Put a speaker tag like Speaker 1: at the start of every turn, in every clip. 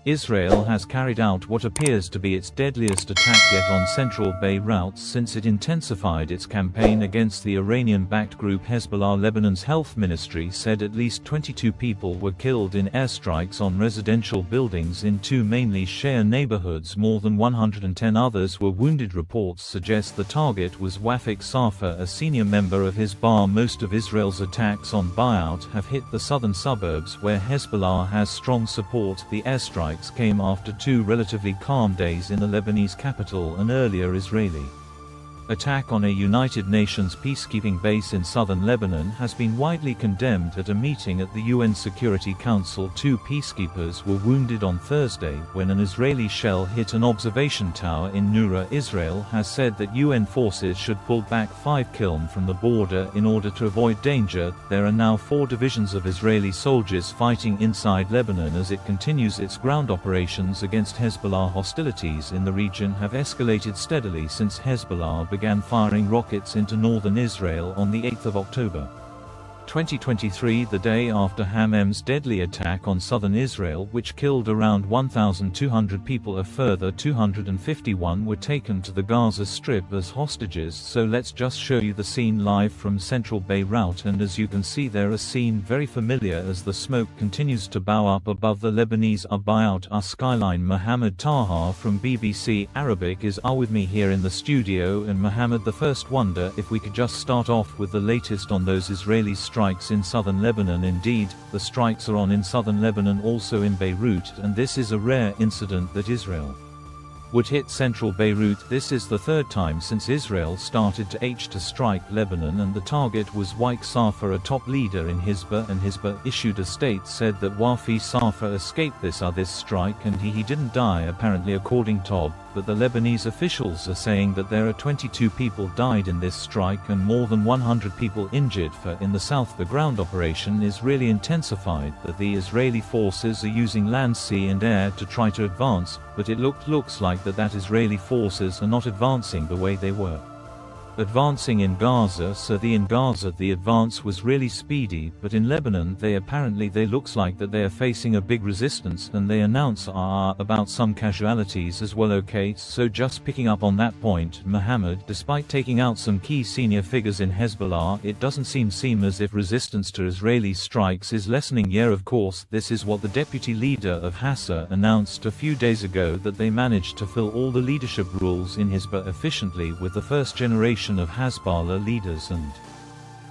Speaker 1: Israel has carried out what appears to be its deadliest attack yet on central Beirut since it intensified its campaign against the Iranian-backed group Hezbollah. Lebanon's health ministry said at least 22 people were killed in airstrikes on residential buildings in two mainly Shia neighbourhoods. More than 110 others were wounded. Reports suggest the target was Wafiq Safa, a senior member of Hezbollah. Most of Israel's attacks on Beirut have hit the southern suburbs where Hezbollah has strong support. The airstrike came after two relatively calm days in the Lebanese capital. An earlier Israeli attack on a United Nations peacekeeping base in southern Lebanon has been widely condemned. At a meeting at the UN Security Council, two peacekeepers were wounded on Thursday when an Israeli shell hit an observation tower in Noura. Israel has said that UN forces should pull back 5 km from the border in order to avoid danger. There are now 4 divisions of Israeli soldiers fighting inside Lebanon as it continues its ground operations against Hezbollah. Hostilities in the region have escalated steadily since Hezbollah began firing rockets into northern Israel on the 8th of October 2023, the day after Hamas's deadly attack on southern Israel, which killed around 1,200 people. A further 251 were taken to the Gaza Strip as hostages. So let's just show you the scene live from central Beirut, and as you can see there, a scene very familiar as the smoke continues to bow up above the Lebanese Beirut skyline. Mohammed Taha from BBC Arabic is with me here in the studio. And Mohammed, the first wonder if we could just start off with the latest on those Israeli strikes in southern Lebanon. Indeed, the strikes are on in southern Lebanon, also in Beirut, and this is a rare incident that Israel would hit central Beirut. This is the third time since Israel started to strike Lebanon, and the target was Wafiq Safa, a top leader in Hezbollah, and Hezbollah issued a statement said that Wafiq Safa escaped this strike and he didn't die apparently, according to but the Lebanese officials are saying that there are 22 people died in this strike and more than 100 people injured. In the south, the ground operation is really intensified, that the Israeli forces are using land, sea and air to try to advance, but it looks like that Israeli forces are not advancing the way they were advancing in Gaza. In Gaza the advance was really speedy, but in Lebanon they looks like that they are facing a big resistance, and they announce about some casualties as well. Okay, so just picking up on that point, Mohammed, despite taking out some key senior figures in Hezbollah, it doesn't seem as if resistance to Israeli strikes is lessening. Yeah, of course, this is what the deputy leader of Hassan announced a few days ago, that they managed to fill all the leadership roles in Hezbollah efficiently with the first generation of Hezbollah leaders and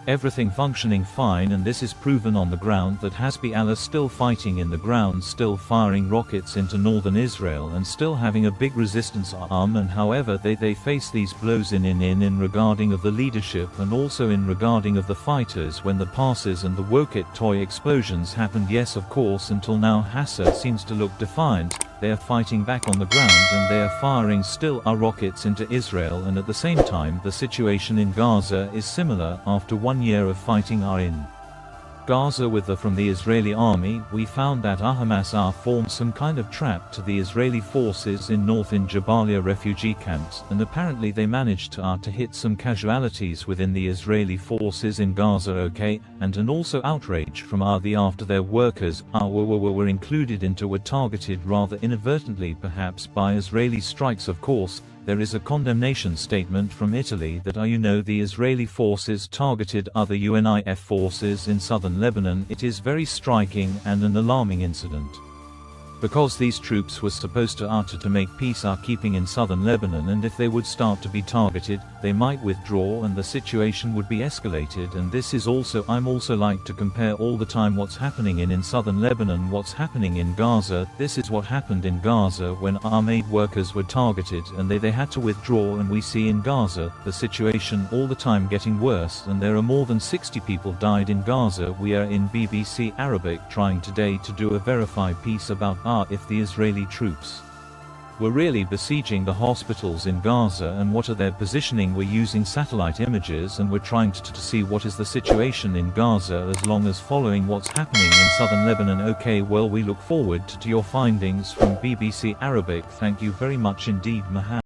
Speaker 1: everything functioning fine. And this is proven on the ground, that Hezbollah still fighting in the ground, still firing rockets into northern Israel and still having a big resistance arm. And however they face these blows in regarding of the leadership and also in regarding of the fighters when the passes and the rocket toy explosions happened. Yes, of course, until now Hassan seems to look defiant. They are fighting back on the ground and they are firing still rockets into Israel. And at the same time, the situation in Gaza is similar. After 1 year of fighting in Gaza from the Israeli army, we found that Hamas formed some kind of trap to the Israeli forces in Jabalia refugee camps, and apparently they managed to hit some casualties within the Israeli forces in Gaza. Okay, and also outrage from after their workers were included into were targeted rather inadvertently perhaps by Israeli strikes. Of course, there is a condemnation statement from Italy that the Israeli forces targeted other UNIF forces in southern Lebanon. It is very striking and an alarming incident, because these troops were supposed to make peace keeping in southern Lebanon, and if they would start to be targeted, they might withdraw and the situation would be escalated. And this is I'm also like to compare all the time what's happening in southern Lebanon, what's happening in Gaza. This is what happened in Gaza when our aid workers were targeted and they had to withdraw, and we see in Gaza the situation all the time getting worse, and there are more than 60 people died in Gaza. We are in BBC Arabic trying today to do a verified piece about if the Israeli troops were really besieging the hospitals in Gaza and what are their positioning. We're using satellite images and we're trying to see what is the situation in Gaza as long as following what's happening in southern Lebanon. Okay, well, we look forward to your findings from BBC Arabic. Thank you very much indeed, Mohammed.